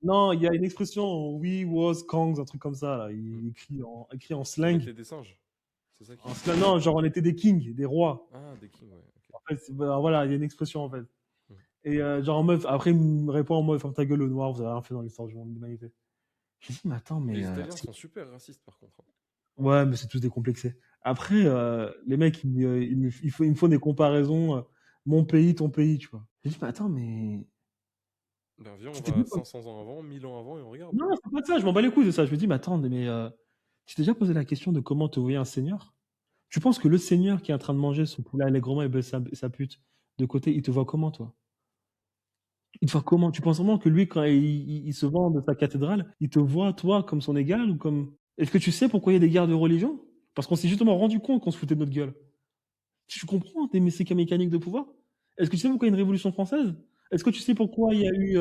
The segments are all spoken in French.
Non, il y a une expression "we was Kangs", un truc comme ça là. Mm. Il écrit en On slang. était des singes. C'est ça En qui. slang, non, genre on était des kings, des rois. Ah, des kings, ouais. Ok. En fait, bah, voilà, il y a une expression en fait. Mm. Et genre en meuf, après il me répond en mode ferme ta gueule le noir, vous avez rien fait dans l'histoire du monde de l'humanité. J'ai dit mais attends, Et mais les Italiens sont super racistes, par contre, hein. ouais, mais c'est tous décomplexés. Après, les mecs, ils me font des comparaisons, mon pays, ton pays, tu vois. J'ai dit mais attends, mais Ben, viens, on tu t'es va dit 500 ans avant, 1000 ans avant et on regarde. non, c'est pas de ça, je m'en bats les couilles de ça. Je me dis mais attends, mais tu t'es déjà posé la question de comment te voyait un seigneur? Tu penses que le seigneur qui est en train de manger son poulet allègrement et baisse sa pute de côté, il te voit comment, toi? Il te voit comment? Tu penses vraiment que lui, quand il se vend de sa cathédrale, il te voit, toi, comme son égal ou comme... Est-ce que tu sais pourquoi il y a des guerres de religion? Parce qu'on s'est justement rendu compte qu'on se foutait de notre gueule. Tu comprends tes ces mécaniques de pouvoir? Est-ce que tu sais pourquoi il y a une révolution française? Est-ce que tu sais pourquoi il y a eu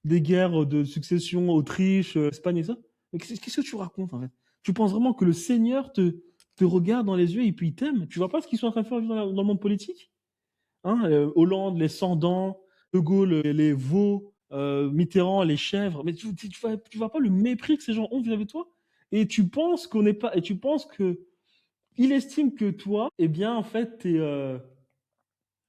des guerres de succession, Autriche, Espagne et ça? Mais qu'est-ce que tu racontes en fait? Tu penses vraiment que le Seigneur te regarde dans les yeux et puis il t'aime? Tu vois pas ce qu'ils sont en train de faire dans le monde politique? Hein, Hollande, les sans-dents, De Gaulle, les veaux, Mitterrand, les chèvres. Mais tu vois pas le mépris que ces gens ont vis-à-vis de toi? Et tu penses qu'on n'est pas, et tu penses que il estime que toi, eh bien, en fait, Ils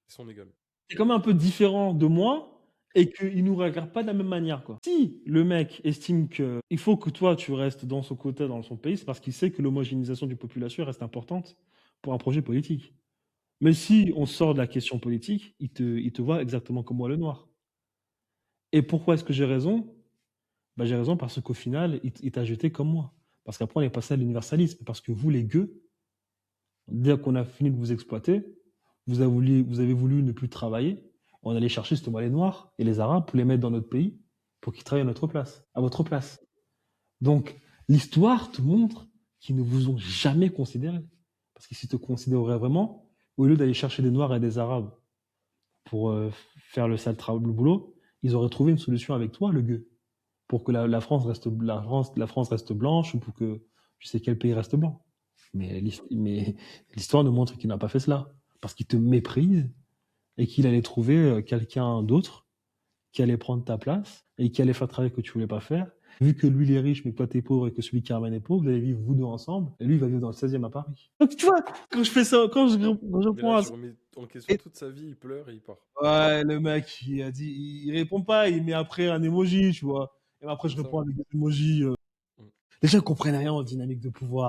sont égal. t'es quand même un peu différent de moi et qu'il nous regarde pas de la même manière, quoi. Si le mec estime que il faut que toi, tu restes dans son côté, dans son pays, c'est parce qu'il sait que l'homogénéisation du population reste importante pour un projet politique. Mais si on sort de la question politique, il te voit exactement comme moi, le noir. Et pourquoi est-ce que j'ai raison? Bah, j'ai raison parce qu'au final, il t'a jeté comme moi. Parce qu'après, on est passé à l'universalisme. Parce que vous, les gueux, dès qu'on a fini de vous exploiter, vous avez voulu ne plus travailler. On allait chercher justement les Noirs et les Arabes pour les mettre dans notre pays, pour qu'ils travaillent à notre place, à votre place. Donc, l'histoire te montre qu'ils ne vous ont jamais considéré. Parce qu'ils te considéreraient vraiment, au lieu d'aller chercher des Noirs et des Arabes pour faire le sale le boulot, ils auraient trouvé une solution avec toi, le gueux, pour que la France reste blanche ou pour que je sais quel pays reste blanc. Mais l'histoire nous montre qu'il n'a pas fait cela. Parce qu'il te méprise et qu'il allait trouver quelqu'un d'autre qui allait prendre ta place et qui allait faire le travail que tu voulais pas faire. Vu que lui, il est riche, mais que toi, t'es pauvre et que celui qui ramène est pauvre, vous allez vivre vous deux ensemble. Et lui, il va vivre dans le 16e à Paris. Donc, tu vois, quand je fais ça, quand je Mais là, prends à tu ça, remets en question et toute sa vie, il pleure et il part. ouais, le mec, il a dit, il répond pas, il met après un emoji, tu vois. Et après, C'est je ça. réponds avec des emojis. Mm. Les gens comprennent rien aux dynamiques de pouvoir.